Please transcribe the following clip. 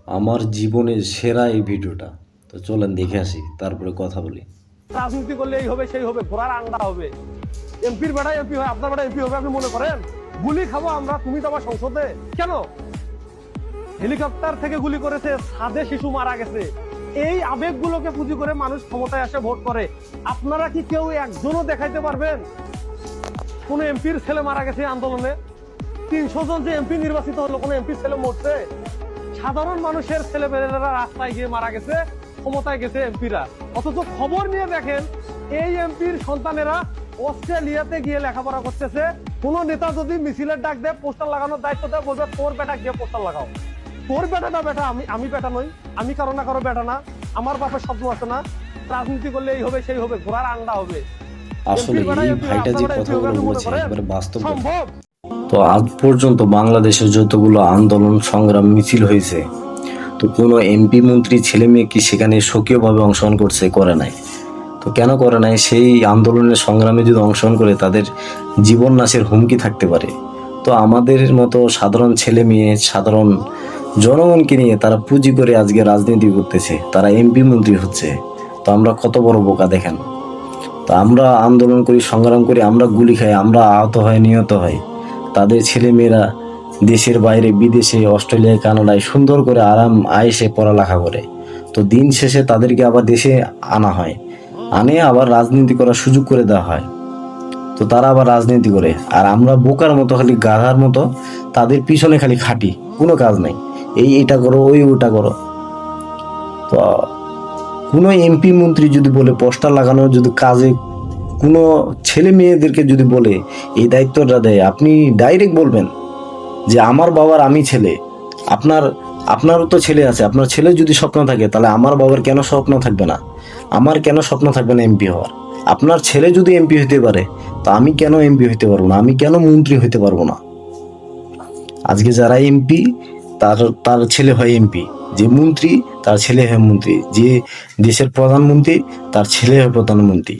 আমার জীবনের সেরা এই ভিডিওটা। তো চলেন দেখে আসি, তারপরে কথা বলি। রাজনীতি করলে এই হবে সেই হবে, ঘোড়ার আন্ডা হবে। এমপির বেটা এমপি হয়, আপনার বেটা এমপি হবে, আপনি মনে করেন? গুলি খাবো আমরা, তুমি তো আমার সংসদে কেন? হেলিকপ্টার থেকে গুলি করেছে, ছাদে শিশু মারা গেছে। এই আবেগগুলোকে পুঁজি করে মানুষ ক্ষমতায় আসে, ভোট করে। আপনারা কি কেউ একজনও দেখাইতে পারবেন কোন এমপির ছেলে মারা গেছে আন্দোলনে? 300 জন যে এমপি নির্বাচিত হলো, কোন এমপির ছেলে মরছে? সাধারণ মানুষের ছেলেমেয়েরা রাস্তায় গিয়ে মারা গেছে, ক্ষমতায় গেছে এমপিরা। অথচ খবর নিয়ে দেখেন এই এমপির সন্তানেরা অস্ট্রেলিয়াতে গিয়ে লেখাপড়া করতেছে। কোন নেতা যদি মিছিলের ডাক দেয়, পোস্টার লাগানোর দায়িত্ব দেয়, বলবে তোর বেটা গিয়ে পোস্টার লাগাও। তোর বেটাটা বেটা, আমি বেটা নই, আমি কারো না কারো বেটা না, আমার বাপের স্বপ্ন আছে না? রাজনীতি করলে এই হবে সেই হবে, ঘোড়ার আন্ডা হবে। আসলে এই ভাইটা যে কথাগুলো বলেছে একবারে বাস্তব কথা। সম্ভব? তো আজ পর্যন্ত বাংলাদেশের যতগুলো আন্দোলন সংগ্রাম মিছিল হয়েছে, তো কোনো এমপি মন্ত্রী ছেলে মেয়ে কি সেখানে সক্রিয়ভাবে অংশগ্রহণ করছে? করে নাই। তো কেন করে নাই? সেই আন্দোলনের সংগ্রামে যদি অংশগ্রহণ করে তাদের জীবন নাশের হুমকি থাকতে পারে। তো আমাদের মতো সাধারণ ছেলে মেয়ে, সাধারণ জনগণকে নিয়ে তারা পুঁজি করে আজকে রাজনীতি করতেছে, তারা এমপি মন্ত্রী হচ্ছে। তো আমরা কত বড় বোকা দেখেন। তো আমরা আন্দোলন করি, সংগ্রাম করি, আমরা গুলি খাই, আমরা আহত হয়, নিহত হয়। তাদের ছেলে মেয়েরা দেশের বাইরে, বিদেশে, অস্ট্রেলিয়ায়, কানাডায় সুন্দর করে আরাম আয়েসে পড়ালেখা করে। তো দিন শেষে তাদেরকে আবার দেশে আনা হয়, আনে আবার রাজনীতি করার সুযোগ করে দেওয়া হয়। তো তারা আবার রাজনীতি করে, আর আমরা বোকার মতো খালি গাধার মতো তাদের পিছনে খালি খাটি, কোনো কাজ নাই। এটা করো, ওটা করো। তো কোনো এমপি মন্ত্রী যদি বলে পোস্টার লাগানোর যদি কাজে কোনো ছেলে মেয়েদেরকে যদি বলে এই দায়িত্বটা দেয়, আপনি ডাইরেক্ট বলবেন যে আমার বাবার আমি ছেলে। আপনার আপনারও তো ছেলে আছে, আপনার ছেলে যদি স্বপ্ন থাকে তাহলে আমার বাবার কেন স্বপ্ন থাকবে না? আমার কেন স্বপ্ন থাকবে না এমপি হওয়ার? আপনার ছেলে যদি এমপি হতে পারে, তো আমি কেন এমপি হতে পারবো না? আমি কেন মন্ত্রী হতে পারবো না? আজকে যারা এমপি, তার তার ছেলে হয় এমপি। যে মন্ত্রী, তার ছেলে হয় মন্ত্রী। যে দেশের প্রধানমন্ত্রী, তার ছেলে হয় প্রধানমন্ত্রী।